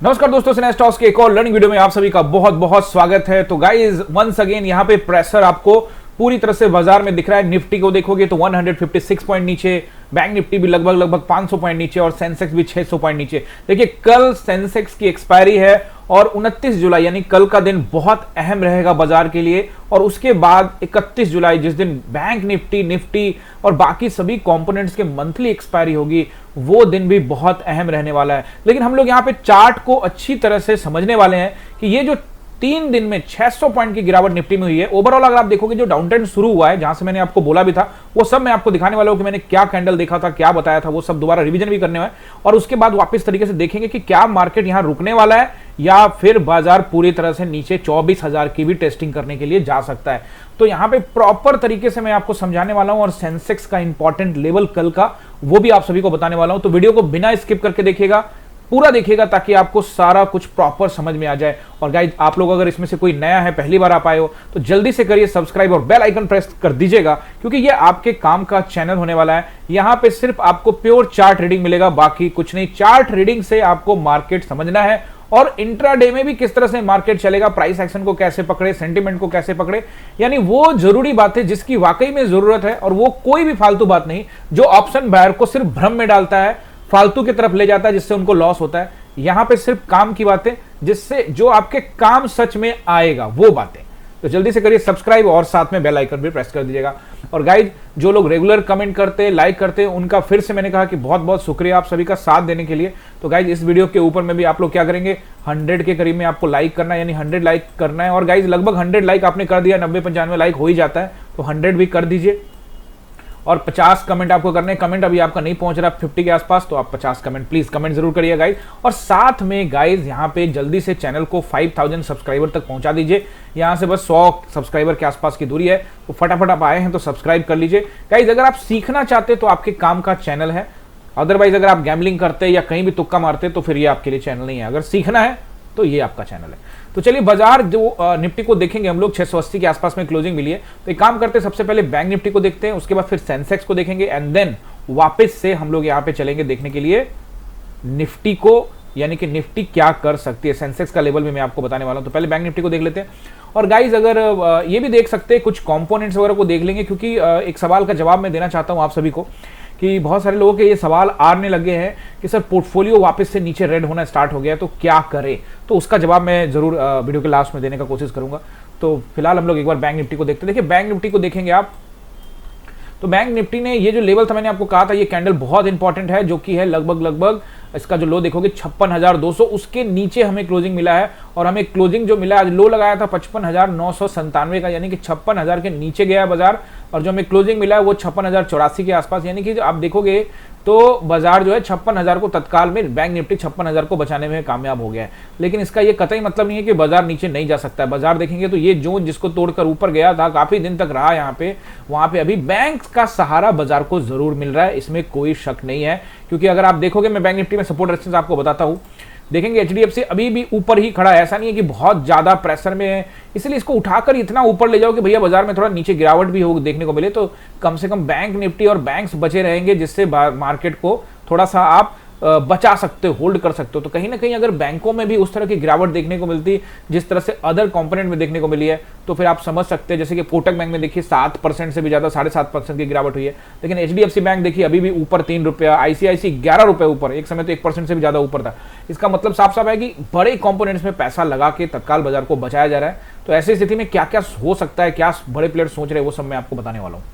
नमस्कार दोस्तों, सिने स्टॉक्स के एक और लर्निंग वीडियो में आप सभी का बहुत बहुत स्वागत है। तो गाइज वंस अगेन यहाँ पे प्रेशर आपको पूरी तरह से बाजार में दिख रहा है। निफ्टी को देखोगे तो 156 पॉइंट नीचे, बैंक निफ्टी भी लगभग 500 पॉइंट नीचे और सेंसेक्स भी 600 पॉइंट नीचे। देखिए कल सेंसेक्स की एक्सपायरी है और 29 जुलाई यानी कल का दिन बहुत अहम रहेगा बाजार के लिए। और उसके बाद 31 जुलाई जिस दिन बैंक निफ्टी और बाकी सभी कंपोनेंट्स के मंथली एक्सपायरी होगी, वो दिन भी बहुत अहम रहने वाला है। लेकिन हम लोग यहाँ पे चार्ट को अच्छी तरह से समझने वाले हैं कि ये जो 3 दिन में 600 पॉइंट की गिरावट निफ्टी में हुई है, ओवरऑल अगर आप देखोगे जो डाउन ट्रेंड शुरू हुआ है, जहां से मैंने आपको बोला भी था, वो सब मैं आपको दिखाने वाला हूं कि मैंने क्या कैंडल देखा था, क्या बताया था, वो सब दोबारा रिवीजन भी करने वाला है। और उसके बाद वापस तरीके से देखेंगे कि क्या मार्केट यहां रुकने वाला है या फिर बाजार पूरी तरह से नीचे 24,000 की भी टेस्टिंग करने के लिए जा सकता है। तो यहां पे प्रॉपर तरीके से मैं आपको समझाने वाला हूं और सेंसेक्स का इंपॉर्टेंट लेवल कल का वो भी आप सभी को बताने वाला हूं। तो वीडियो को बिना स्किप करके देखिएगा, पूरा देखिएगा ताकि आपको सारा कुछ प्रॉपर समझ में आ जाए। और गाइज आप लोग अगर इसमें से कोई नया है, पहली बार आप आए हो, तो जल्दी से करिए सब्सक्राइब और बेल आइकन प्रेस कर दीजिएगा, क्योंकि ये आपके काम का चैनल होने वाला है। यहां पे सिर्फ आपको प्योर चार्ट रीडिंग मिलेगा, बाकी कुछ नहीं। चार्ट रीडिंग से आपको मार्केट समझना है और इंट्राडे में भी किस तरह से मार्केट चलेगा, प्राइस एक्शन को कैसे पकड़े, सेंटीमेंट को कैसे पकड़े, यानी वो जरूरी बातें जिसकी वाकई में जरूरत है। और वो कोई भी फालतू बात नहीं जो ऑप्शन बायर को सिर्फ भ्रम में डालता है, फालतू की तरफ ले जाता है, जिससे उनको लॉस होता है। यहां पे सिर्फ काम की बातें, जिससे जो आपके काम सच में आएगा वो बातें। तो जल्दी से करिए सब्सक्राइब और साथ में बेल आइकन भी प्रेस कर दीजिएगा। और गाइज जो लोग रेगुलर कमेंट करते हैं, लाइक करते हैं, उनका फिर से मैंने कहा कि बहुत बहुत शुक्रिया आप सभी का साथ देने के लिए। तो गाइज इस वीडियो के ऊपर में भी आप लोग क्या करेंगे, 100 के करीब में आपको लाइक करना है, यानी 100 लाइक करना है। और गाइज लगभग 100 लाइक आपने कर दिया, 90-95 लाइक हो ही जाता है, तो 100 भी कर दीजिए। और 50 कमेंट आपको करने। कमेंट अभी आपका नहीं पहुंच रहा 50 के आसपास, तो आप 50 कमेंट प्लीज कमेंट जरूर करिए गाइज। और साथ में गाइज यहाँ पे जल्दी से चैनल को 5000 सब्सक्राइबर तक पहुंचा दीजिए। यहाँ से बस 100 सब्सक्राइबर के आसपास की दूरी है, तो फटाफट आप आए हैं तो सब्सक्राइब कर लीजिए गाइज। अगर आप सीखना चाहते तो आपके काम का चैनल है, अदरवाइज अगर आप गैम्बलिंग करते या कहीं भी तुक्का मारते तो फिर ये आपके लिए चैनल नहीं है। अगर सीखना है तो ये आपका चैनल है। तो चलिए बाजार जो निफ्टी को देखेंगे हम लोग, 680 के आसपास में क्लोजिंग मिली है। तो एक काम करते हैं, सबसे पहले बैंक निफ्टी को देखते हैं, उसके बाद फिर सेंसेक्स को देखेंगे एंड देन वापस से हम लोग यहाँ पे चलेंगे देखने के लिए निफ्टी को, यानी कि निफ्टी क्या कर सकती है। सेंसेक्स का लेवल भी मैं आपको बताने वाला हूँ। तो पहले बैंक निफ्टी को देख लेते हैं। और गाइज अगर ये भी देख सकते हैं, कुछ कंपोनेंट्स वगैरह को देख लेंगे, क्योंकि एक सवाल का जवाब मैं देना चाहता हूँ आप सभी को कि बहुत सारे लोगों के ये सवाल आने लगे हैं कि सर पोर्टफोलियो वापस से नीचे रेड होना स्टार्ट हो गया है, तो क्या करें। तो उसका जवाब मैं जरूर वीडियो के लास्ट में देने का कोशिश करूंगा। तो फिलहाल हम लोग एक बार बैंक निफ्टी को देखते हैं। देखिए बैंक निफ्टी को देखेंगे आप, तो बैंक निफ्टी ने ये जो लेवल था, मैंने आपको कहा था ये कैंडल बहुत इंपॉर्टेंट है, जो कि है लगभग इसका जो लो देखोगे 56,200, उसके नीचे हमें क्लोजिंग मिला है। और हमें क्लोजिंग जो मिला, आज लो लगाया था 55,997 का, यानी कि 56,000 के नीचे गया बाजार। और जो हमें क्लोजिंग मिला है वो 56,084 के आसपास, यानी कि आप देखोगे तो बाजार जो है 56,000 को तत्काल में, बैंक निफ्टी 56,000 को बचाने में कामयाब हो गया है। लेकिन इसका ये कतई मतलब नहीं है कि बाजार नीचे नहीं जा सकता है। बाजार देखेंगे तो ये जोन जिसको तोड़कर ऊपर गया था, काफी दिन तक रहा यहाँ पे, वहां पे अभी बैंक का सहारा बाजार को जरूर मिल रहा है, इसमें कोई शक नहीं है। क्योंकि अगर आप देखोगे, मैं बैंक निफ्टी में सपोर्ट रेजिस्टेंस आपको बताता हूँ, देखेंगे एचडीएफसी अभी भी ऊपर ही खड़ा है, ऐसा नहीं है कि बहुत ज्यादा प्रेशर में है, इसलिए इसको उठाकर इतना ऊपर ले जाओ कि भैया बाजार में थोड़ा नीचे गिरावट भी हो देखने को मिले। तो कम से कम बैंक निफ्टी और बैंक्स बचे रहेंगे, जिससे मार्केट को थोड़ा सा आप बचा सकते हो, होल्ड कर सकते हो। तो कहीं ना कहीं अगर बैंकों में भी उस तरह की गिरावट देखने को मिलती जिस तरह से अदर कंपोनेंट में देखने को मिली है, तो फिर आप समझ सकते हैं। जैसे कि कोटक बैंक में देखिए 7% से भी ज्यादा, 7.5% की गिरावट हुई है। लेकिन एचडीएफसी बैंक देखिए अभी भी ऊपर 3 रुपया, आईसीआईसी 11 रुपए ऊपर, एक समय तो 1% से भी ज्यादा ऊपर था। इसका मतलब साफ साफ है कि बड़े कंपोनेंट्स में पैसा लगा के तत्काल बाजार को बचाया जा रहा है। तो ऐसी स्थिति में क्या क्या हो सकता है, क्या बड़े प्लेयर सोच रहे हैं, वो सब मैं आपको बताने वाला हूँ।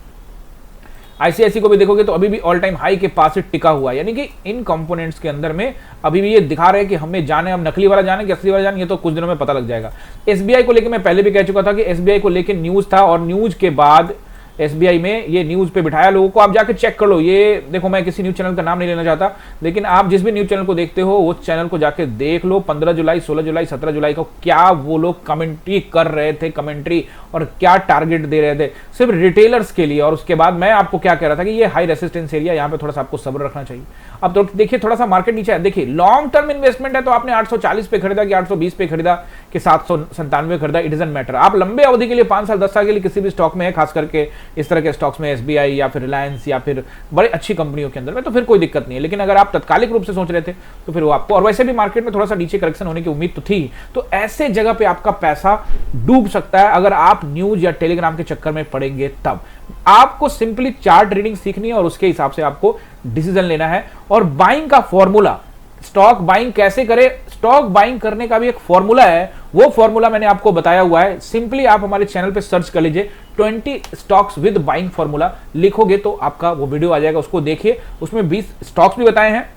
आईसीआईसी को भी देखोगे तो अभी भी ऑल टाइम हाई के पास ही टिका हुआ है, यानी कि इन कंपोनेंट्स के अंदर में अभी भी ये दिखा रहे हैं कि हमें जाने, अब नकली वाला जाने कि असली वाला जाने, ये तो कुछ दिनों में पता लग जाएगा। एसबीआई को लेकर मैं पहले भी कह चुका था कि एसबीआई को लेकर न्यूज था, और न्यूज के बाद एसबीआई में ये न्यूज पे बिठाया लोगों को, आप जाके चेक कर लो। ये देखो, मैं किसी न्यूज चैनल का नाम नहीं लेना चाहता, लेकिन आप जिस भी न्यूज चैनल को देखते हो वो चैनल को जाके देख लो। 15 जुलाई, 16 जुलाई, 17 जुलाई को क्या वो लोग कमेंट्री कर रहे थे, कमेंट्री, और क्या टारगेट दे रहे थे सिर्फ रिटेलर्स के लिए। और उसके बाद मैं आपको क्या कह रहा था कि ये हाई रेसिस्टेंस एरिया, यहाँ पे थोड़ा सा आपको सब्र रखना चाहिए। अब तो देखिए थोड़ा सा मार्केट नीचे है, देखिए लॉन्ग टर्म इन्वेस्टमेंट है, तो आपने 840 पे खरीदा कि 820 पे खरीदा, कि 797 खरीदा, इट डजंट मैटर। आप लंबे अवधि के लिए 5 साल 10 साल के लिए किसी भी स्टॉक में है, खास करके इस तरह के स्टॉक्स में एसबीआई या फिर रिलायंस या फिर बड़े अच्छी कंपनियों के अंदर में, तो फिर कोई दिक्कत नहीं है। लेकिन अगर आप तत्कालिक रूप से सोच रहे थे तो फिर वो आपको, और वैसे भी मार्केट में थोड़ा सा नीचे करेक्शन होने की उम्मीद तो थी, तो ऐसे जगह पे आपका पैसा डूब सकता है अगर आप न्यूज या टेलीग्राम के चक्कर में पड़ेंगे। तब आपको सिंपली चार्ट रीडिंग सीखनी है और उसके हिसाब से आपको डिसीजन लेना है। और बाइंग का फॉर्मूला, स्टॉक बाइंग कैसे करें, स्टॉक बाइंग करने का भी एक फॉर्मूला है, वो फॉर्मूला मैंने आपको बताया हुआ है। सिंपली आप हमारे चैनल पे सर्च कर लीजिए 20 स्टॉक्स विद बाइंग फॉर्मूला, लिखोगे तो आपका वो वीडियो आ जाएगा, उसको देखिए। उसमें 20 स्टॉक्स भी बताए हैं।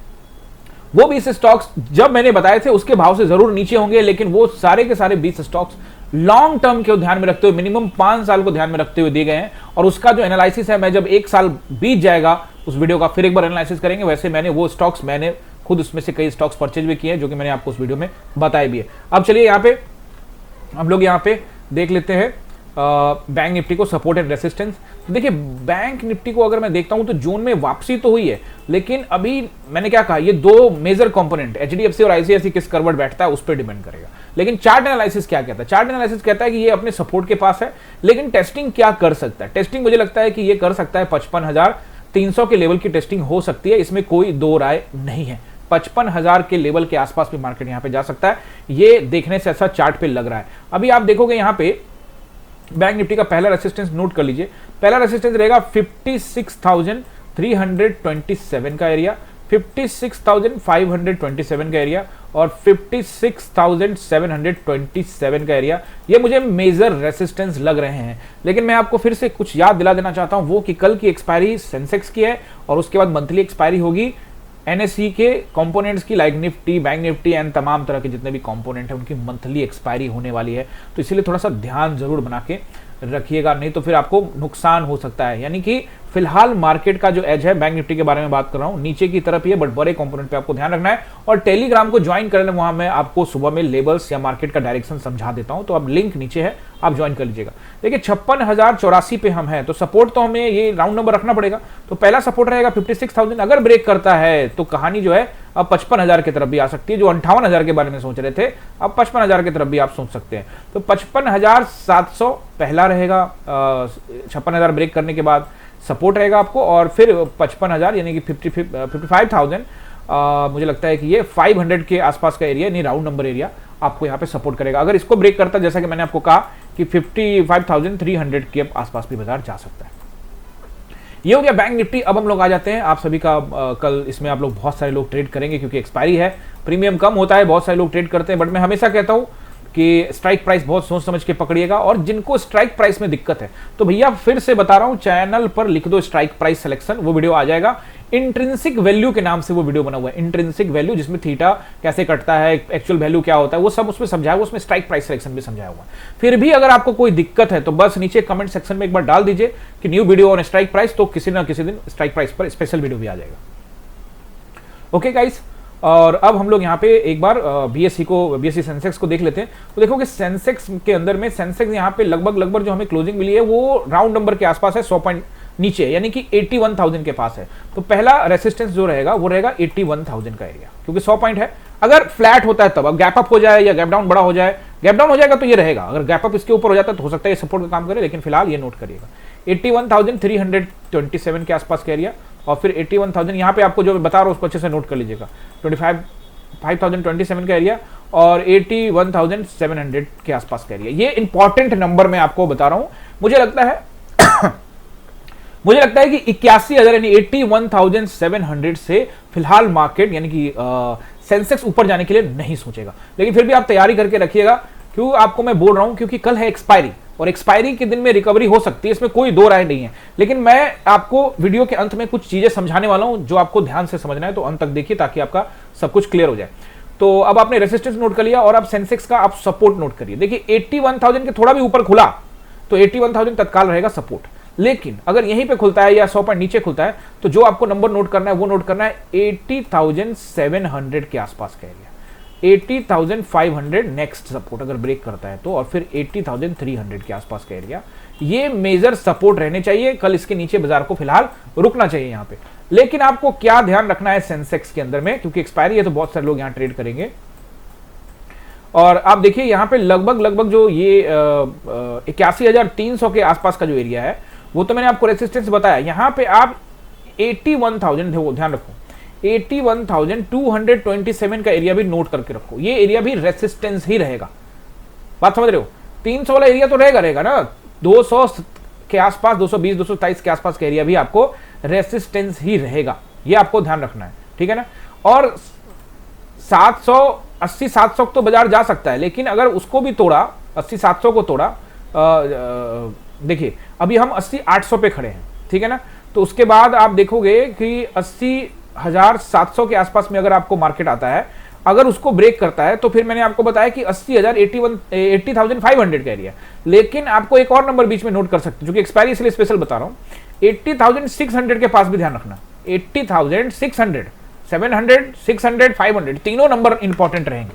वो 20 स्टॉक्स जब मैंने बताए थे उसके भाव से जरूर नीचे होंगे, लेकिन वो सारे के सारे 20 स्टॉक्स लॉन्ग टर्म को ध्यान में रखते हुए, मिनिमम 5 साल को ध्यान में रखते हुए दिए गए हैं। और उसका जो एनालिसिस है, मैं जब 1 साल बीत जाएगा उस वीडियो का फिर एक बार एनालिसिस करेंगे। वैसे मैंने वो स्टॉक्स, मैंने खुद उसमें से कई स्टॉक्स परचेज भी किए हैं, जो कि मैंने आपको उस वीडियो में बताए भी है। अब चलिए यहाँ पे हम लोग यहाँ पे देख लेते हैं बैंक निफ्टी को सपोर्ट एंड रेसिस्टेंस। देखिए बैंक निफ्टी को अगर मैं देखता हूं तो जोन में वापसी तो हुई है, लेकिन अभी मैंने क्या कहा, ये दो मेजर कंपोनेंट एचडीएफसी और आईसीआईसी किस करवट बैठता है उस पर डिपेंड करेगा। लेकिन चार्ट एनालिसिस क्या कहता है, चार्ट एनालिसिस कहता है कि ये अपने सपोर्ट के पास है, लेकिन टेस्टिंग क्या कर सकता है, टेस्टिंग मुझे लगता है कि ये कर सकता है 55,300 के लेवल की टेस्टिंग हो सकती है, इसमें कोई दो राय नहीं है। 55,000 के लेवल के आसपास भी मार्केट यहां पे जा सकता है, ये देखने से ऐसा चार्ट पे लग रहा है। अभी आप देखोगे यहां पे बैंक निफ्टी का पहला रेसिस्टेंस नोट कर लीजिए, पहला रेसिस्टेंस रहेगा 56,327 का एरिया, 56,527 का एरिया और 56,727 का एरिया। ये मुझे मेजर रेसिस्टेंस लग रहे हैं। लेकिन मैं आपको फिर से कुछ याद दिला देना चाहता हूं, वो कि कल की एक्सपायरी सेंसेक्स की है और उसके बाद मंथली एक्सपायरी होगी एनएसई के कंपोनेंट्स की, like Nifty, bank Nifty and तमाम तरह के जितने भी कंपोनेंट है उनकी मंथली एक्सपायरी होने वाली है। तो इसीलिए थोड़ा सा ध्यान जरूर बना के रखिएगा, नहीं तो फिर आपको नुकसान हो सकता है। यानी कि फिलहाल मार्केट का जो एज है, बैंक निफ्टी के बारे में बात कर रहा हूं, नीचे की तरफ ही है, बट बड़े कंपोनेंट पे आपको ध्यान रखना है। और टेलीग्राम को ज्वाइन कर लेना, वहां मैं आपको सुबह में लेबल्स या मार्केट का डायरेक्शन समझा देता हूं, तो अब लिंक नीचे है, आप ज्वाइन कर लीजिएगा। देखिए 56,084 पे हम हैं, तो सपोर्ट तो हमें ये राउंड नंबर रखना पड़ेगा। तो पहला सपोर्ट रहेगा 56,000, अगर ब्रेक करता है तो कहानी जो है अब 55,000 की तरफ भी आ सकती है। जो 58,000 के बारे में सोच रहे थे, अब 55,000 की तरफ भी आप सोच सकते हैं। तो 55,700 पहला रहेगा, 56,000 ब्रेक करने के बाद सपोर्ट रहेगा आपको, और फिर 55,000 यानी कि 55,000 मुझे लगता है कि ये 500 के आसपास का एरिया, यानी राउंड नंबर एरिया आपको यहाँ पे सपोर्ट करेगा। अगर इसको ब्रेक करता है, जैसा कि मैंने आपको कहा कि 55,300 के आसपास भी बाजार जा सकता है। ये हो गया बैंक निफ्टी। अब हम लोग आ जाते हैं, आप सभी का कल इसमें आप लोग बहुत सारे लोग ट्रेड करेंगे क्योंकि एक्सपायरी है, प्रीमियम कम होता है, बहुत सारे लोग ट्रेड करते हैं। बट मैं हमेशा कहता हूं कि स्ट्राइक प्राइस बहुत सोच समझ के पकड़िएगा, और जिनको स्ट्राइक प्राइस में दिक्कत है तो भैया फिर से बता रहा हूं, चैनल पर लिख दो स्ट्राइक प्राइस सिलेक्शन, वो वीडियो आ जाएगा। इंट्रिंसिक वैल्यू के नाम से वो वीडियो बना हुआ है, इंट्रिंसिक वैल्यू, जिसमें थीटा कैसे कटता है, एक्चुअल वैल्यू क्या होता है, वो सब उसमें समझाया हुआ, उसमें स्ट्राइक प्राइस सिलेक्शन भी समझाया हुआ है। फिर भी अगर आपको कोई दिक्कत है तो बस नीचे कमेंट सेक्शन में एक बार डाल दीजिए कि new video on strike price, तो किसी ना किसी दिन स्ट्राइक प्राइस पर स्पेशल वीडियो भी आ जाएगा। ओके गाइस, और अब हम लोग यहाँ पे एक बार बीएससी सेंसेक्स को देख लेते हैं। तो देखो कि सेंसेक्स के अंदर में, सेंसेक्स यहाँ पे लगभग जो हमें क्लोजिंग मिली है वो राउंड नंबर के आसपास है, 100 पॉइंट नीचे, यानी कि 81,000 के पास है। तो पहला रेसिस्टेंस जो रहेगा वो रहेगा 81,000 का एरिया, क्योंकि 100 पॉइंट है। अगर फ्लैट होता है तब, अब गैप अप हो जाए या गैप डाउन बड़ा हो जाए, गैप डाउन हो जाएगा तो ये रहेगा, अगर गैप अप इसके ऊपर हो जाता है तो हो सकता है ये सपोर्ट का काम करे, लेकिन फिलहाल ये नोट करिएगा 81,327 के आसपास का एरिया, और फिर 81,000 यहाँ पे आपको जो बता रहा हूँ उसको अच्छे से नोट कर लीजिएगा, 5,027 का एरिया और 81,700 के आसपास का एरिया। ये इंपॉर्टेंट नंबर मैं आपको बता रहा हूं। मुझे लगता है कि 81,000 यानी 81,700 से फिलहाल मार्केट यानी कि सेंसेक्स ऊपर जाने के लिए नहीं सोचेगा, लेकिन फिर भी आप तैयारी करके रखिएगा। क्यों आपको मैं बोल रहा हूं, क्योंकि कल है एक्सपायरी, और एक्सपायरी के दिन में रिकवरी हो सकती है, इसमें कोई दो राय नहीं है। लेकिन मैं आपको वीडियो के अंत में कुछ चीजें समझाने वाला हूं जो आपको ध्यान से समझना है, तो अंत तक देखिए ताकि आपका सब कुछ क्लियर हो जाए। तो अब आपने रेसिस्टेंस नोट कर लिया और अब सेंसेक्स का आप सपोर्ट नोट करिए। देखिए 81,000 के थोड़ा भी ऊपर खुला तो 81,000 तत्काल रहेगा सपोर्ट, लेकिन अगर यहीं पे खुलता है या 100 पॉइंट नीचे खुलता है तो जो आपको नंबर नोट करना है वो नोट करना है 80,700 के आसपास का एरिया, 80,500 नेक्स्ट सपोर्ट अगर ब्रेक करता है तो, और फिर 80,300 के आसपास का एरिया, ये मेजर सपोर्ट रहने चाहिए। कल इसके नीचे बाजार को फिलहाल रुकना चाहिए यहां पे। लेकिन आपको क्या ध्यान रखना है सेंसेक्स के अंदर में, क्योंकि एक्सपायरी है तो बहुत सारे लोग यहां ट्रेड करेंगे। और आप देखिए यहाँ पे लगभग लगभग जो ये 81,300 के आसपास का जो एरिया है वो तो मैंने आपको रेसिस्टेंस बताया। यहाँ पे आप 81,000 ध्यान रखो, 81,227 का एरिया भी नोट करके रखो। ये एरिया भी रेसिस्टेंस ही रहेगा, बात समझ रहे हो। 300 वाला एरिया तो रहेगा ना, 200 के आसपास, 220 227 के आसपास का एरिया भी आपको रेसिस्टेंस ही रहेगा, ये आपको ध्यान रखना है, ठीक है ना। और 780-700 तो बाजार जा सकता है, लेकिन अगर उसको भी तोड़ा, 80-700 को तोड़ा, देखिए अभी हम 80-800 पे खड़े हैं, ठीक है ना। तो उसके बाद आप देखोगे कि 80,700 के आसपास में अगर आपको मार्केट आता है, अगर उसको ब्रेक करता है तो फिर मैंने आपको बताया कि 80,500 का एरिया। लेकिन आपको एक और नंबर बीच में नोट कर सकते हैं, जो कि एक्सपायरी इसलिए स्पेशल बता रहा हूं, 80,600 के पास भी ध्यान रखना। 80,600, 700, 600, 500 तीनों नंबर इंपॉर्टेंट रहेंगे,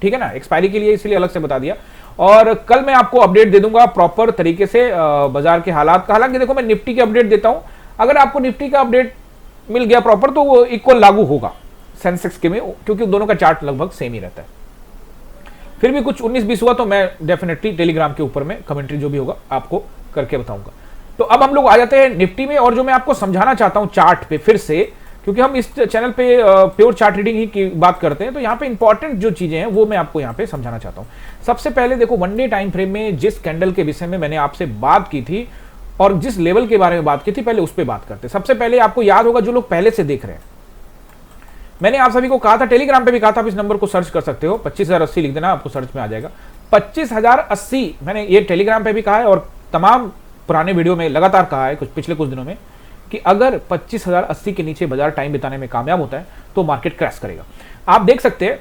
ठीक है ना, एक्सपायरी के लिए, इसलिए अलग से बता दिया। और कल मैं आपको अपडेट दे दूंगा प्रॉपर तरीके से बाजार के हालात का। हालांकि देखो मैं निफ्टी के अपडेट देता हूं, अगर आपको निफ्टी का अपडेट मिल गया प्रॉपर तो वो इक्वल लागू होगा सेंसेक्स के में, क्योंकि दोनों का चार्ट लगभग सेम ही रहता है। फिर भी कुछ 19-20 हुआ तो मैं डेफिनेटली टेलीग्राम के ऊपर में कमेंट्री जो भी होगा आपको करके बताऊंगा। तो अब हम लोग आ जाते हैं निफ्टी में, और जो मैं आपको समझाना चाहता हूं चार्ट पे फिर से, क्योंकि हम इस चैनल पे प्योर चार्ट रीडिंग ही की बात करते हैं, तो यहाँ पे इंपॉर्टेंट जो चीजें हैं वो मैं आपको यहाँ पे समझाना चाहता हूँ। सबसे पहले देखो, वन डे टाइम फ्रेम में जिस कैंडल के विषय में मैंने आपसे बात की थी और जिस लेवल के बारे में बात की थी, पहले उस पर बात करते हैं। सबसे पहले आपको याद होगा, जो लोग पहले से देख रहे हैं, मैंने आप सभी को कहा था, टेलीग्राम पे भी कहा था, आप इस नंबर को सर्च कर सकते हो, 25,080 लिख देना, आपको सर्च में आ जाएगा। 25,080 मैंने ये टेलीग्राम पे भी कहा है और तमाम पुराने वीडियो में लगातार कहा है पिछले कुछ दिनों में, कि अगर 25,080 के नीचे बाजार टाइम बिताने में कामयाब होता है तो मार्केट क्रैश करेगा। आप देख सकते हैं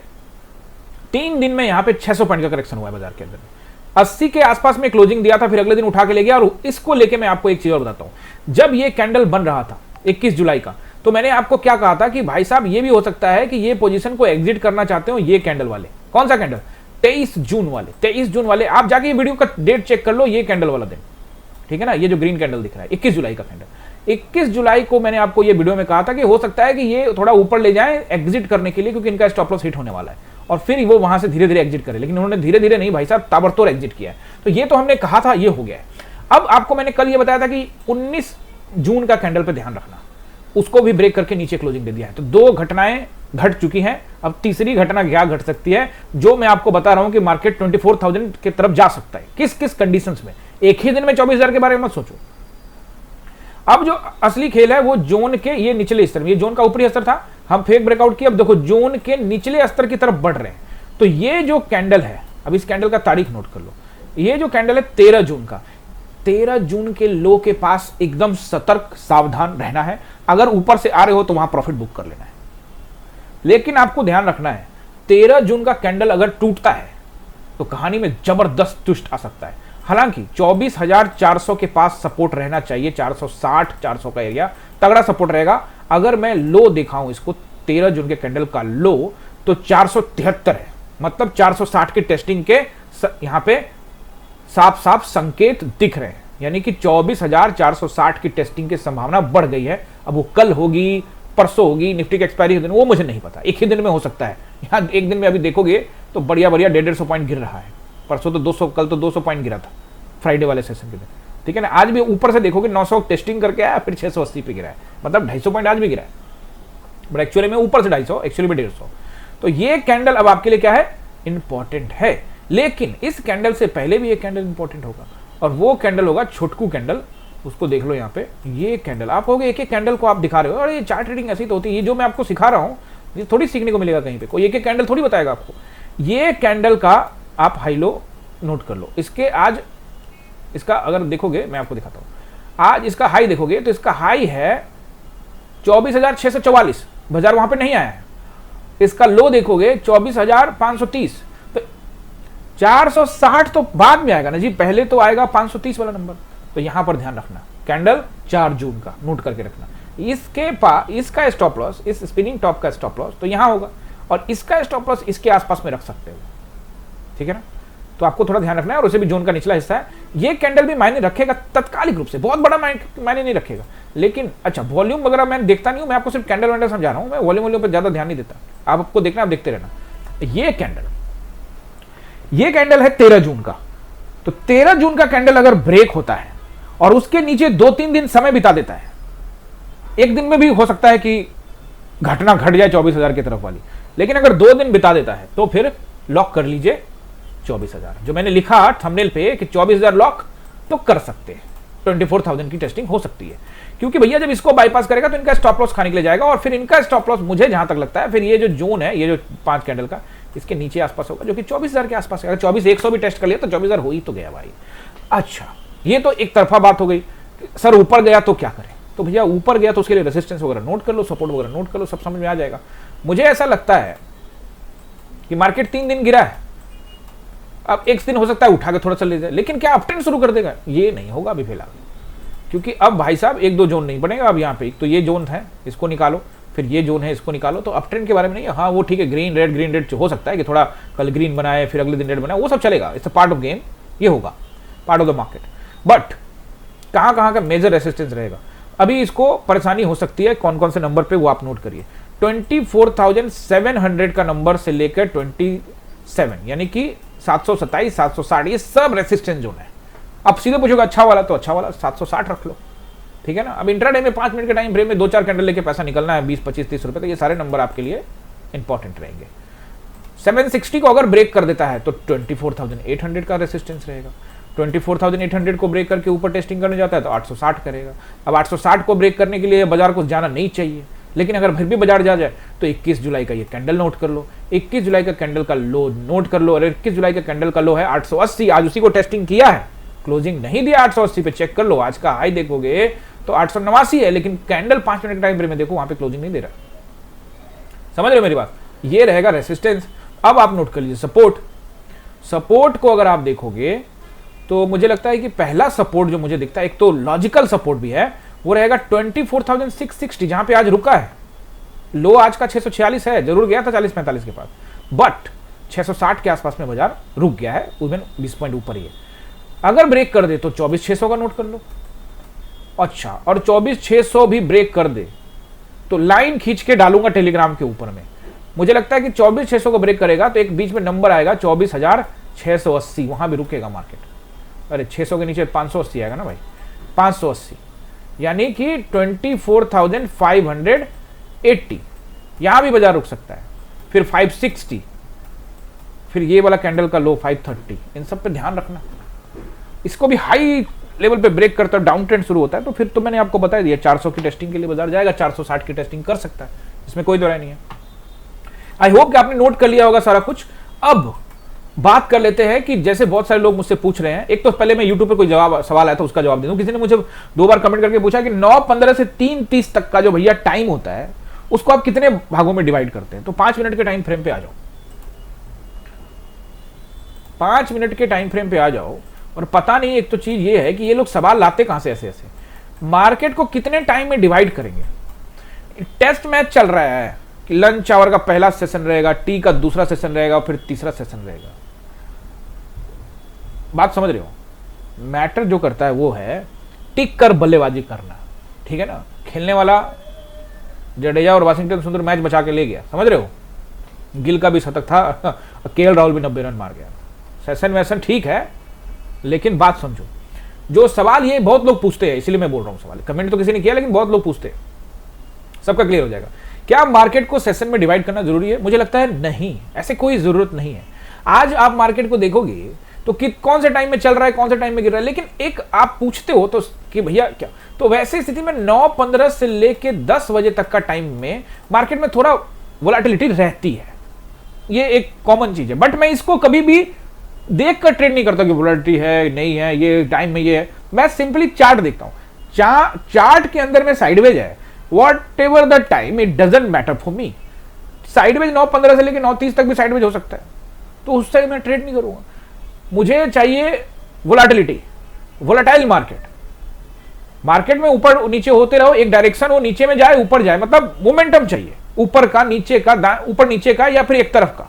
3 दिन में यहां पे 600 पॉइंट का करेक्शन हुआ है बाजार के अंदर। 80 के आसपास में क्लोजिंग दिया था, फिर अगले दिन उठा के ले गया। और इसको लेके मैं आपको एक चीज और बताता हूं, जब ये कैंडल बन रहा था 21 जुलाई का, तो मैंने आपको क्या कहा था कि भाई साहब ये भी हो सकता है कि ये पोजीशन को एग्जिट करना चाहते हो ये कैंडल वाले। कौन सा कैंडल? 23 जून वाले। 23 जून वाले, आप जाके ये वीडियो का डेट चेक कर लो, ये कैंडल वाला दिन, ठीक है ना, ये जो ग्रीन कैंडल दिख रहा है 21 जुलाई का कैंडल। 21 जुलाई को मैंने आपको ये वीडियो में कहा था कि हो सकता है कि ये थोड़ा ऊपर ले जाएं एग्जिट करने के लिए, क्योंकि इनका स्टॉप लॉस हिट होने वाला है और फिर वो वहां से धीरे धीरे एग्जिट करे। लेकिन उन्होंने धीरे धीरे नहीं भाई साहब, ताबड़तोड़ एग्जिट किया है। तो ये तो हमने कहा था, ये हो गया है। अब आपको मैंने कल ये बताया था कि 19 जून का कैंडल पे ध्यान रखना, उसको भी ब्रेक करके नीचे क्लोजिंग दे दिया है। तो 2 घटनाएं घट चुकी हैं, अब तीसरी घटना क्या घट सकती है, जो मैं आपको बता रहा हूं कि मार्केट 24,000 की तरफ जा सकता है। किस किस कंडीशंस में? एक ही दिन में 24,000 के बारे में मत सोचो। अब जो असली खेल है वो जोन के ये निचले स्तर में, ये जोन का ऊपरी स्तर था, हम फेक ब्रेकआउट किए, अब देखो जोन के निचले स्तर की तरफ बढ़ रहे हैं। तो ये जो कैंडल है, अब इस कैंडल का तारीख नोट कर लो, ये जो कैंडल है 13 जून का, 13 जून के लो के पास एकदम सतर्क सावधान रहना है। अगर ऊपर से आ रहे हो तो वहां प्रॉफिट बुक कर लेना है। लेकिन आपको ध्यान रखना है, 13 जून का कैंडल अगर टूटता है तो कहानी में जबरदस्त ट्विस्ट आ सकता है। हालांकि 24,400 के पास सपोर्ट रहना चाहिए, 460-400 का एरिया तगड़ा सपोर्ट रहेगा। अगर मैं लो दिखाऊं इसको, 13 जून के कैंडल का लो तो 473 है, मतलब 460 की टेस्टिंग के यहां पे साफ साफ संकेत दिख रहे हैं, यानी कि 24,460 की टेस्टिंग की संभावना बढ़ गई है। अब वो कल होगी, परसों होगी, निफ्टी की एक्सपायरी दिन, वो मुझे नहीं पता, एक ही दिन में हो सकता है। यहां एक दिन में अभी देखोगे तो बढ़िया बढ़िया 150 पॉइंट गिर रहा है। परसों तो 200, कल तो 200 पॉइंट गिरा था फ्राइडे वाले सेशन के दिन, ठीक है ना। आज भी ऊपर से देखोगे 900 टेस्टिंग करके आया, फिर 680 पे गिरा है, मतलब 250 पॉइंट आज भी गिरा है, बट एक्चुअली में ऊपर से 250, एक्चुअली में 150। तो ये कैंडल अब आपके लिए क्या है, इंपॉर्टेंट है। लेकिन इस कैंडल से पहले भी एक कैंडल इंपॉर्टेंट होगा, और वो कैंडल होगा छोटकू कैंडल। उसको देख लो यहाँ पे, ये कैंडल आप होगे, एक एक कैंडल को आप दिखा रहे हो, और ये चार्ट रीडिंग ऐसी तो होती है, ये जो मैं आपको सिखा रहा हूँ ये थोड़ी सीखने को मिलेगा कहीं पे, कोई एक एक कैंडल थोड़ी बताएगा आपको। ये कैंडल का आप हाई लो नोट कर लो। इसके आज इसका अगर देखोगे, मैं आपको दिखाता हूं, आज इसका हाई देखोगे तो इसका हाई है 24,644, बाजार वहां पे नहीं आया है। इसका लो देखोगे 24,530, तो 460 तो बाद में आएगा ना जी, पहले तो आएगा 530 वाला नंबर। तो यहां पर ध्यान रखना, कैंडल 4 जून का नोट करके रखना। इसके पास इसका स्टॉप लॉस, इस स्पिनिंग टॉप का स्टॉप लॉस तो यहां होगा, और इसका स्टॉप लॉस इसके आसपास में रख सकते हो, ठीक है ना। तो आपको थोड़ा ध्यान रखना है, और उसे भी जोन का निचला हिस्सा है। ये कैंडल भी मायने रखेगा तत्कालिक रूप से, बहुत बड़ा मायने नहीं रखेगा, लेकिन अच्छा वॉल्यूम वगैरह मैं देखता नहीं हूं, मैं आपको सिर्फ कैंडल वैंडल समझा रहा हूं, मैं वॉल्यूम पर ज्यादा ध्यान नहीं देता। आपको देखना, आप देखते रहना। ये कैंडल ये कैंडल है 13 जून का, तो 13 जून का कैंडल अगर ब्रेक होता है और उसके नीचे 2-3 दिन समय बिता देता है, एक दिन में भी हो सकता है कि घटना घट जाए 24,000 की तरफ वाली, लेकिन अगर 2 दिन बिता देता है तो फिर लॉक कर लीजिए 24,000। जो मैंने लिखा थंबनेल पे कि 24,000 लॉक तो कर सकते हैं, 24,000 की टेस्टिंग हो सकती है, क्योंकि भैया जब इसको बाईपास करेगा तो इनका स्टॉप लॉस खाने के लिए जाएगा, और फिर इनका स्टॉप लॉस मुझे जहां तक लगता है फिर ये जो जोन है, ये जो 5 कैंडल का, इसके नीचे आसपास होगा, जो कि 24,000 के आसपास है। अगर 24,100 भी टेस्ट कर लिया तो 24,000 हो ही तो गया भाई। अच्छा, ये तो एक तरफा बात हो गई। सर ऊपर गया तो क्या करें? तो भैया ऊपर गया तो उसके लिए रेसिस्टेंस वगैरह नोट कर लो, सपोर्ट वगैरह नोट कर लो, सब समझ में आ जाएगा। मुझे ऐसा लगता है कि मार्केट 3 दिन गिरा है, अब एक दिन हो सकता है उठा के थोड़ा चल ले जाए, लेकिन क्या अपट्रेंड शुरू कर देगा? ये नहीं होगा अभी फिलहाल, क्योंकि अब भाई साहब 1-2 जोन नहीं बनेगा। अब यहाँ पे तो ये जोन है, इसको निकालो, फिर ये जोन है, इसको निकालो, तो अपट्रेंड के बारे में नहीं है। हाँ वो ठीक है, ग्रीन रेड हो सकता है कि थोड़ा कल ग्रीन बनाए फिर अगले दिन रेड बनाए, वो सब चलेगा, it's a part of game, ये होगा part of the market. But कहाँ कहाँ का मेजर रेसिस्टेंस रहेगा, अभी इसको परेशानी हो सकती है। कौन कौन से नंबर पे वो आप नोट करिए। 24,700 का नंबर से लेकर 27 यानी कि 727, 760, ये सब रेसिस्टेंस जोन है। अब सीधे पूछोगे अच्छा वाला, तो अच्छा वाला 760 रख लो, ठीक है ना। अब इंट्राडे में 5 मिनट के टाइम फ्रेम में 2-4 कैंडल लेके पैसा निकलना है 20, 25, 30 रुपए, तो ये सारे नंबर आपके लिए इंपॉर्टेंट रहेंगे। 760 को अगर ब्रेक कर देता है तो 24,800 का रेसिस्टेंस रहेगा। 24,800 को ब्रेक करके ऊपर टेस्टिंग करने जाता है तो 860 करेगा। अब 860 को ब्रेक करने के लिए बाजार को जाना नहीं चाहिए, लेकिन अगर फिर भी बाजार जा जाए तो 21 जुलाई का ये कैंडल नोट कर लो, 21 जुलाई का कैंडल का लो नोट कर लो। और 21 जुलाई का कैंडल का लो है 880, आज उसी को टेस्टिंग किया है, क्लोजिंग नहीं दिया 880 पे, चेक कर लो। आज का हाई देखोगे तो 889 है, लेकिन कैंडल 5 मिनट के टाइम फ्रेम में देखो वहां पे क्लोजिंग नहीं दे रहा। समझ रहे हो मेरी बात? ये रहेगा रेसिस्टेंस। अब आप नोट कर लीजिए सपोर्ट को अगर आप देखोगे तो मुझे लगता है कि पहला सपोर्ट जो मुझे दिखता है, एक तो लॉजिकल सपोर्ट भी है, वो रहेगा 24,660, जहां पे आज रुका है। लो आज का 646 है, जरूर गया था 40-45 के पास, बट 660 के आसपास में बाजार रुक गया है, उसमें 20 पॉइंट ऊपर ही है। अगर ब्रेक कर दे तो 24,600 का नोट कर लो। अच्छा, और 24,600 भी ब्रेक कर दे तो लाइन खींच के डालूंगा टेलीग्राम के ऊपर में। मुझे लगता है कि 24,600 को ब्रेक करेगा तो एक बीच में नंबर आएगा 24,680, वहां भी रुकेगा मार्केट। अरे 600 के नीचे 580 आएगा ना भाई, 580 यानी कि 24,580, यहां भी बाजार रुक सकता है। फिर 560, फिर ये वाला कैंडल का लो 530, इन सब पे ध्यान रखना। इसको भी हाई लेवल पे ब्रेक करता है, डाउन ट्रेंड शुरू होता है, तो फिर तो मैंने आपको बता दिया 400 की टेस्टिंग के लिए बाजार जाएगा, 460 की टेस्टिंग कर सकता है, इसमें कोई दो राय नहीं है। आई होप कि आपने नोट कर लिया होगा सारा कुछ। अब बात कर लेते हैं कि जैसे बहुत सारे लोग मुझसे पूछ रहे हैं, एक तो पहले मैं यूट्यूब पे कोई सवाल आया था उसका जवाब दे दूं। किसी ने मुझे 2 बार कमेंट करके पूछा कि 9:15 से 3:30 तक का जो भैया टाइम होता है उसको आप कितने भागों में डिवाइड करते हैं? तो 5 मिनट के टाइम फ्रेम पे आ जाओ, 5 मिनट के टाइम फ्रेम पे आ जाओ। और पता नहीं, एक तो चीज ये है कि ये लोग सवाल लाते कहां से ऐसे ऐसे, मार्केट को कितने टाइम में डिवाइड करेंगे? टेस्ट मैच चल रहा है कि लंच आवर का पहला सेशन रहेगा, टी का दूसरा सेशन रहेगा, फिर तीसरा सेशन रहेगा। बात समझ रहे हो? मैटर जो करता है वो है टिक कर बल्लेबाजी करना, ठीक है ना। खेलने वाला जडेजा और वाशिंगटन सुंदर मैच बचा के ले गया, समझ रहे हो। गिल का भी शतक था, केएल राहुल भी 90 रन मार गया। सेशन वैसन ठीक है, लेकिन बात समझो। जो सवाल ये बहुत लोग पूछते हैं, इसलिए मैं बोल रहा हूं सवाल, कमेंट तो किसी ने किया लेकिन बहुत लोग पूछते हैं, सबका क्लियर हो जाएगा। क्या मार्केट को सेशन में डिवाइड करना जरूरी है? मुझे लगता है नहीं, ऐसे कोई जरूरत नहीं है। आज आप मार्केट को देखोगे तो कौन से टाइम में चल रहा है, कौन से टाइम में गिर रहा है, लेकिन एक आप पूछते हो तो कि भैया क्या, तो वैसे स्थिति में 9:15 से लेके 10 बजे तक का टाइम में मार्केट में थोड़ा वोलेटिलिटी रहती है, ये एक कॉमन चीज है। बट मैं इसको कभी भी देख कर ट्रेड नहीं करता कि वोलेटिलिटी है नहीं है, ये टाइम में ये है। मैं सिंपली चार्ट देखता हूं, चार्ट के अंदर में साइडवेज है, what ever the time, it doesn't matter for me. Sideways 9:15 से लेकर 9:30 तक भी साइडवेज हो सकता है, तो उससे मैं ट्रेड नहीं करूंगा। मुझे चाहिए वोलेटिलिटी, वोलेटाइल मार्केट में ऊपर नीचे होते रहो, एक डायरेक्शन हो, नीचे में जाए ऊपर जाए, मतलब मोमेंटम चाहिए, ऊपर का नीचे का, ऊपर नीचे का, या फिर एक तरफ का,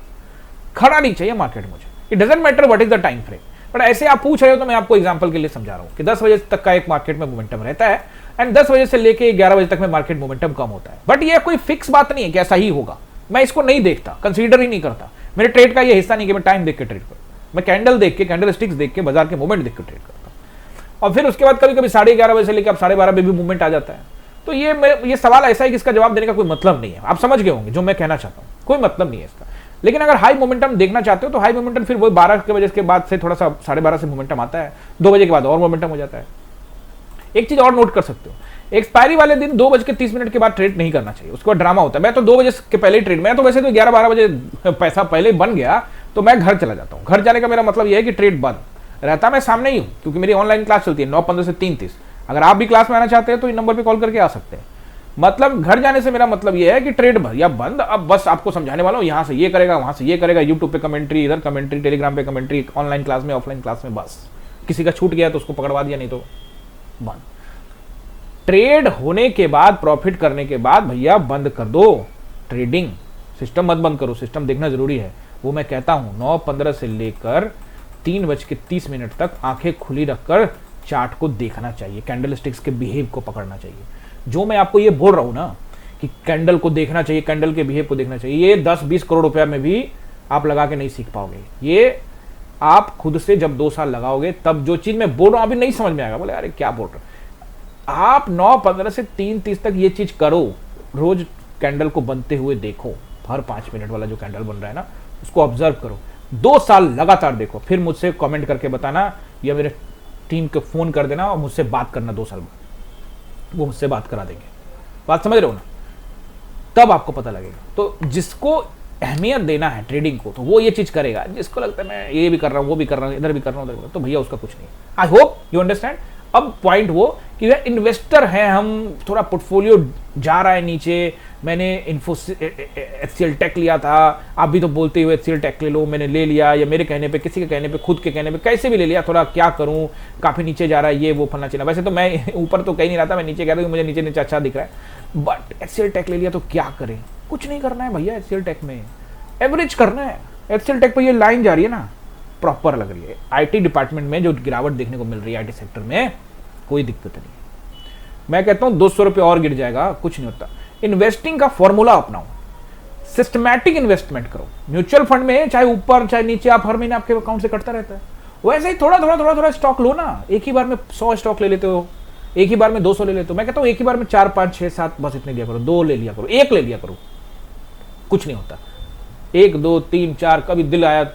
खड़ा नहीं चाहिए मार्केट मुझे। It doesn't matter what is the time frame. But ऐसे आप पूछ रहे हो तो मैं आपको एग्जांपल के लिए समझा रहा हूं कि 10 बजे तक का एक मार्केट में मोमेंटम रहता है, एंड 10 बजे से लेके 11 बजे तक में मार्केट मोमेंटम कम होता है। बट ये कोई फिक्स बात नहीं है कि ऐसा ही होगा, मैं इसको नहीं देखता, कंसीडर ही नहीं करता। मेरे ट्रेड का ये हिस्सा नहीं कि मैं टाइम देख के ट्रेड करूं। मैं कैंडल देख के, कैंडल स्टिक्स देख के, बाजार के मूवमेंट देख के ट्रेड करता हूं। और फिर उसके बाद कभी कभी 11:30 बजे से लेकर अब 12:30 बजे भी मूवमेंट आ जाता है। तो ये सवाल ऐसा है कि इसका जवाब देने का कोई मतलब नहीं है। आप समझ गए होंगे जो मैं कहना चाहता हूं, कोई मतलब नहीं है इसका। लेकिन अगर हाई मोमेंटम देखना चाहते हो तो हाई मोमेंटम फिर वो 12 के बजे के बाद से थोड़ा सा 12:30 से मोमेंटम आता है, 2 बजे के बाद और मोमेंटम हो जाता है। एक चीज और नोट कर सकते हो, एक्सपायरी वाले दिन 2:30 के बाद ट्रेड नहीं करना चाहिए, उसके बाद ड्रामा होता है। मैं तो 2 बजे के पहले ही ट्रेड, मैं तो वैसे तो 11-12 बजे पैसा पहले बन गया तो मैं घर चला जाता हूं। घर जाने का मेरा मतलब यह है कि ट्रेड बंद रहता, मैं सामने ही हूं, क्योंकि मेरी ऑनलाइन क्लास चलती है 9:15 से 3:30। अगर आप भी क्लास में आना चाहते हैं तो इन नंबर पर कॉल करके आ सकते हैं। मतलब घर जाने से मेरा मतलब यह है कि ट्रेड या बंद, अब बस आपको समझाने वाला हूं, यहां से ये करेगा, वहां से ये करेगा, यूट्यूब पे कमेंट्री, इधर कमेंट्री, टेलीग्राम पे कमेंट्री, ऑनलाइन क्लास में, ऑफलाइन क्लास में, बस किसी का छूट गया तो उसको पकड़वा दिया, नहीं तो बंद। ट्रेड होने के बाद, प्रॉफिट करने के बाद भैया बंद कर दो ट्रेडिंग, सिस्टम मत बंद करो, सिस्टम देखना जरूरी है। वो मैं कहता हूं 9:15 से लेकर 3:30 तक आंखें खुली रखकर चार्ट को देखना चाहिए, कैंडल स्टिक्स के बिहेव को पकड़ना चाहिए। जो मैं आपको ये बोल रहा हूं ना कि कैंडल को देखना चाहिए, कैंडल के बिहेव को देखना चाहिए, ये 10-20 करोड़ रुपया में भी आप लगा के नहीं सीख पाओगे। ये आप खुद से जब 2 साल लगाओगे तब जो चीज मैं बोल रहा हूं अभी नहीं समझ में आएगा, बोले अरे क्या बोल रहे हो। आप 9:15 से 3:30 तक ये चीज करो, रोज कैंडल को बनते हुए देखो, हर 5 मिनट वाला जो कैंडल बन रहा है ना उसको ऑब्जर्व करो, 2 साल लगातार देखो, फिर मुझसे कमेंट करके बताना या मेरे टीम को फोन कर देना और मुझसे बात करना 2 साल बाद, वो मुझसे बात करा देंगे। बात समझ रहे हो ना, तब आपको पता लगेगा। तो जिसको अहमियत देना है ट्रेडिंग को तो वो ये चीज करेगा, जिसको लगता है मैं ये भी कर रहा हूं, वो भी कर रहा हूं, इधर भी कर रहा हूं, उधर भी कर रहा हूं, तो भैया उसका कुछ नहीं। I hope you understand. अब पॉइंट वो कि इन्वेस्टर हैं हम, थोड़ा पोर्टफोलियो जा रहा है नीचे, मैंने HCL टेक लिया था, आप भी तो बोलते हुए HCL टेक ले लो, मैंने ले लिया, या मेरे कहने पे, किसी के कहने पे, खुद के कहने पे, कैसे भी ले लिया, थोड़ा क्या करूं, काफी नीचे जा रहा है, ये वो फलना चला। वैसे तो मैं ऊपर तो कहीं नहीं रहा था, मैं नीचे कह रहा हूं, मुझे नीचे नीचे अच्छा दिख रहा है, बट HCL टेक ले लिया तो क्या करें, कुछ नहीं करना है भैया। HCL टेक में एवरेज करना है। HCL टेक पर ये लाइन जा रही है ना, प्रॉपर लग रही है। IT डिपार्टमेंट में जो गिरावट देखने को मिल रही है, IT सेक्टर में कोई दिक्कत नहीं है। मैं कहता हूं 200 रुपये और गिर जाएगा, कुछ नहीं होता। इन्वेस्टिंग का फॉर्मूला अपनाओ, सिस्टमैटिक इन्वेस्टमेंट करो। म्यूचुअल फंड में चाहे ऊपर चाहे नीचे, आप हर महीने आपके अकाउंट से कटता रहता है, वैसे ही थोड़ा स्टॉक लो ना। एक ही बार में 100 स्टॉक ले लेते हो, एक ही बार में 200 ले लेते हो। मैं कहता हूं एक ही बार में 4, 5, 6, 7 बस इतने लिया करो, 2 ले लिया करो, 1 ले लिया करो, कुछ नहीं होता। 1, 2, 3, 4, कभी दिल आया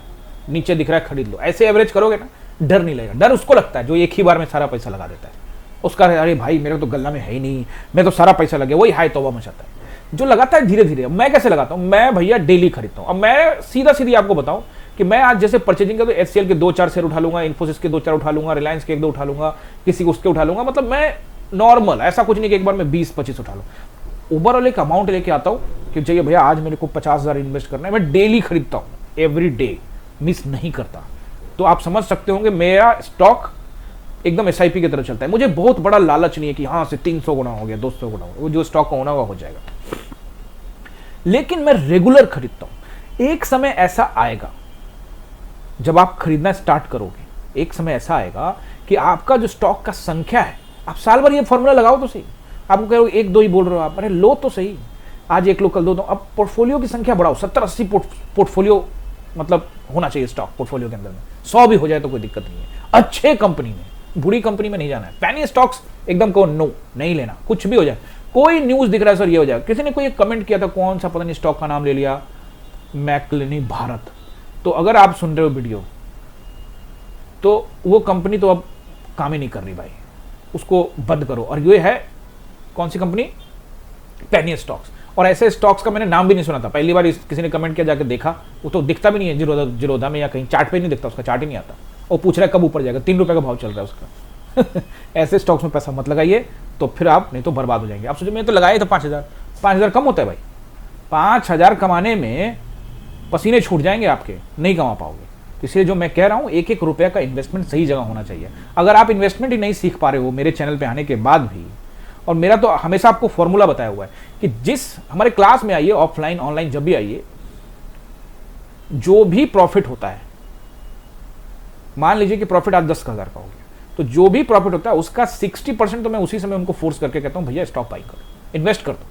नीचे दिख रहा है खरीद लो, ऐसे एवरेज करोगे ना, डर नहीं लगेगा। डर उसको लगता है जो एक ही बार में सारा पैसा लगा देता है, उसका अरे भाई मेरे तो गल्ला में है ही नहीं, मैं तो सारा पैसा लगे, वही हाय तौबा मचाता है। जो लगाता है धीरे धीरे। मैं कैसे लगाता हूं, मैं भैया डेली खरीदता हूं। अब मैं सीधी आपको बताऊं कि मैं आज जैसे परचेजिंग का तो HCL के 2-4 शेयर उठा लूंगा, इन्फोसिस के 2-4 उठा लूंगा, रिलायंस के 1-2 उठा लूंगा, किसी उसके उठा लूंगा। मतलब मैं नॉर्मल, ऐसा कुछ नहीं कि एक बार में 20-25 उठा लूं। ओवरऑल एक अमाउंट लेके आता हूं कि चाहिए भैया आज मेरे को 50,000 इन्वेस्ट करना है। मैं डेली खरीदता हूं, एवरी डे, मिस नहीं करता। तो आप समझ सकते होंगे मेरा स्टॉक एकदम SIP की तरह चलता है। मुझे बहुत बड़ा लालच नहीं है कि हाँ से 300 गुना हो गया, 200 गुना हो गया, वो जो स्टॉक का होना हुआ हो जाएगा। लेकिन मैं रेगुलर खरीदता हूं। एक समय ऐसा आएगा जब आप खरीदना स्टार्ट करोगे, एक समय ऐसा आएगा कि आपका जो स्टॉक का संख्या है, आप साल भर ये फॉर्मूला लगाओ तो सही। आपको कह रहे हो 1-2 ही बोल रहे हो आप, अरे लो तो सही, आज 1 लो कल 2 दो। अब पोर्टफोलियो की संख्या बढ़ाओ, 70-80 पोर्टफोलियो मतलब होना चाहिए स्टॉक पोर्टफोलियो के अंदर में। 100 भी हो जाए तो कोई दिक्कत नहीं है। अच्छे कंपनी में, बुरी कंपनी में नहीं जाना है। पैनी स्टॉक्स एकदम को नो नहीं लेना, कुछ भी हो जाए। कोई न्यूज दिख रहा है सर ये हो जाए, किसी ने कोई कमेंट किया था, कौन सा पता नहीं स्टॉक का नाम ले लिया, मैक्लिनी भारत। तो अगर आप सुन रहे हो वीडियो तो वो कंपनी तो अब काम ही नहीं कर रही भाई, उसको बंद करो। और ये है कौन सी कंपनी, पैनी स्टॉक्स। और ऐसे स्टॉक्स का मैंने नाम भी नहीं सुना था, पहली बार किसी ने कमेंट किया, जाकर देखा, वो तो दिखता भी नहीं है जीरोधा में या कहीं चार्ट पे नहीं दिखता, उसका चार्ट ही नहीं आता। वो पूछ रहा है कब ऊपर जाएगा, 3 रुपए का भाव चल रहा है उसका। ऐसे स्टॉक्स में पैसा मत लगाइए, तो फिर आप नहीं तो बर्बाद हो जाएंगे। आप सोचिए मैं तो लगाए तो 5,000 कम होता है भाई, 5,000 कमाने में पसीने छूट जाएंगे आपके, नहीं कमा पाओगे। इसलिए जो मैं कह रहा हूं, 1-1 रुपया का इन्वेस्टमेंट सही जगह होना चाहिए। अगर आप इन्वेस्टमेंट ही नहीं सीख पा रहे हो मेरे चैनल पे आने के बाद भी, और मेरा तो हमेशा आपको फॉर्मूला बताया हुआ है कि जिस हमारे क्लास में आइए, ऑफलाइन ऑनलाइन जब भी आइए, जो भी प्रॉफिट होता है, मान लीजिए कि प्रॉफिट आज 10,000 का हो गया, तो जो भी प्रॉफिट होता है उसका 60% तो मैं उसी समय उनको फोर्स करके कहता हूं भैया स्टॉक बाई करो, इन्वेस्ट कर दो।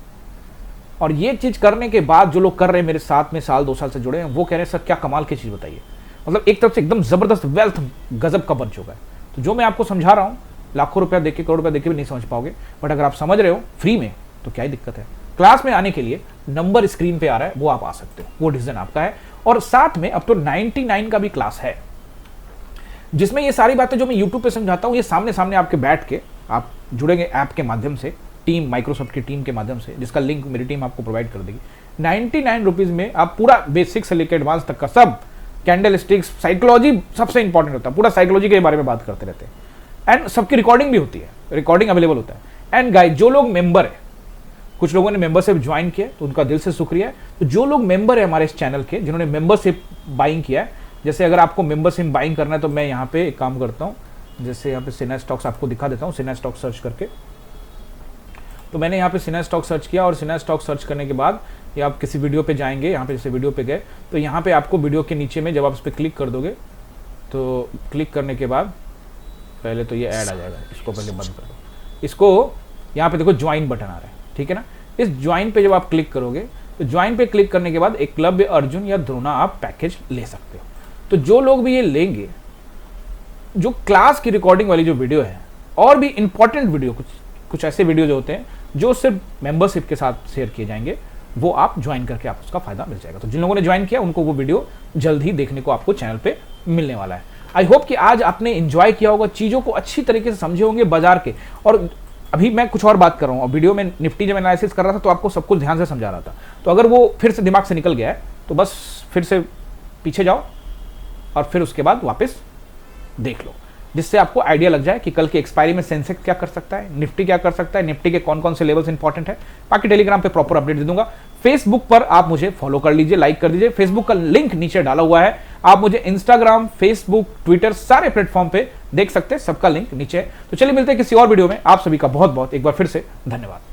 और ये चीज करने के बाद जो लोग कर रहे हैं मेरे साथ में, साल 2 साल से जुड़े हैं, वो कह रहे हैं सर क्या कमाल की चीज बताइए। मतलब एक तरफ से एकदम जबरदस्त वेल्थ गजब का बन चुका है। तो जो मैं आपको समझा रहा हूं, लाखों रुपया देके, करोड़ रुपया देके भी नहीं समझ पाओगे, बट अगर आप समझ रहे हो फ्री में तो क्या ही दिक्कत है। क्लास में आने के लिए नंबर स्क्रीन पे आ रहा है, वो आप आ सकते हो, वो डिसीजन आपका है। और साथ में अब तो 99 का भी क्लास है, जिसमें ये सारी बातें जो मैं YouTube पे समझाता हूँ, ये सामने सामने आपके बैठ के आप जुड़ेंगे ऐप के माध्यम से, टीम, माइक्रोसॉफ्ट की टीम के माध्यम से, जिसका लिंक मेरी टीम आपको प्रोवाइड कर देगी। 99 रुपीज में आप पूरा बेसिक से लेकर एडवांस तक का सब, कैंडल स्टिक्स, साइकोलॉजी सबसे इंपॉर्टेंट होता है, पूरा साइकोलॉजी के बारे में बात करते रहते हैं। एंड सबकी रिकॉर्डिंग भी होती है, रिकॉर्डिंग अवेलेबल होता है। एंड गाइस, जो लोग मेंबर है, कुछ लोगों ने मेंबरशिप ज्वाइन किया तो उनका दिल से शुक्रिया है। तो जो लोग मेंबर है हमारे इस चैनल के, जिन्होंने मेंबरशिप बाइंग किया है, जैसे अगर आपको मेंबरशिप बाइंग करना है तो मैं यहाँ पे एक काम करता हूँ, जैसे यहाँ पे सिन्हा स्टॉक्स आपको दिखा देता हूँ, सिन्हा स्टॉक सर्च करके। तो मैंने यहाँ पे सिन्हा स्टॉक सर्च किया, और सिन्हा स्टॉक सर्च करने के बाद ये आप किसी वीडियो पे जाएंगे, यहाँ पे जैसे वीडियो पे गए तो यहाँ पे आपको वीडियो के नीचे में जब आप इस पर क्लिक कर दोगे, तो क्लिक करने के बाद पहले तो ये ऐड आ जाएगा, इसको पहले बंद कर दो। इसको यहाँ पे देखो ज्वाइन बटन आ रहा है, ठीक है ना। इस ज्वाइन पे जब आप क्लिक करोगे तो ज्वाइन पे क्लिक करने के बाद एकलव्य, अर्जुन या द्रोणा आप पैकेज ले सकते हो। तो जो लोग भी ये लेंगे, जो क्लास की रिकॉर्डिंग वाली जो वीडियो है, और भी इंपॉर्टेंट वीडियो, कुछ ऐसे वीडियो जो होते हैं जो सिर्फ मेंबरशिप के साथ शेयर किए जाएंगे, वो आप ज्वाइन करके आप उसका फायदा मिल जाएगा। तो जिन लोगों ने ज्वाइन किया उनको वो वीडियो जल्द ही देखने को आपको चैनल पे मिलने वाला है। आई होप कि आज आपने एंजॉय किया होगा, चीजों को अच्छी तरीके से समझे होंगे बाजार के। और अभी मैं कुछ और बात कर रहा हूँ, वीडियो में निफ्टी जब एनालिसिस कर रहा था तो आपको सब कुछ ध्यान से समझा रहा था, तो अगर वो फिर से दिमाग से निकल गया है तो बस फिर से पीछे जाओ और फिर उसके बाद वापस देख लो, जिससे आपको आइडिया लग जाए कि कल की एक्सपायरी में सेंसेक्स क्या कर सकता है, निफ्टी क्या कर सकता है, निफ्टी के कौन कौन से लेवल्स इंपॉर्टेंट है। बाकी टेलीग्राम पे प्रॉपर अपडेट दे दूंगा। फेसबुक पर आप मुझे फॉलो कर लीजिए, लाइक कर दीजिए, फेसबुक का लिंक नीचे डाला हुआ है। आप मुझे इंस्टाग्राम, फेसबुक, ट्विटर सारे प्लेटफॉर्म पे देख सकते हैं, सबका लिंक नीचे है। तो चलिए मिलते हैं किसी और वीडियो में। आप सभी का बहुत बहुत एक बार फिर से धन्यवाद।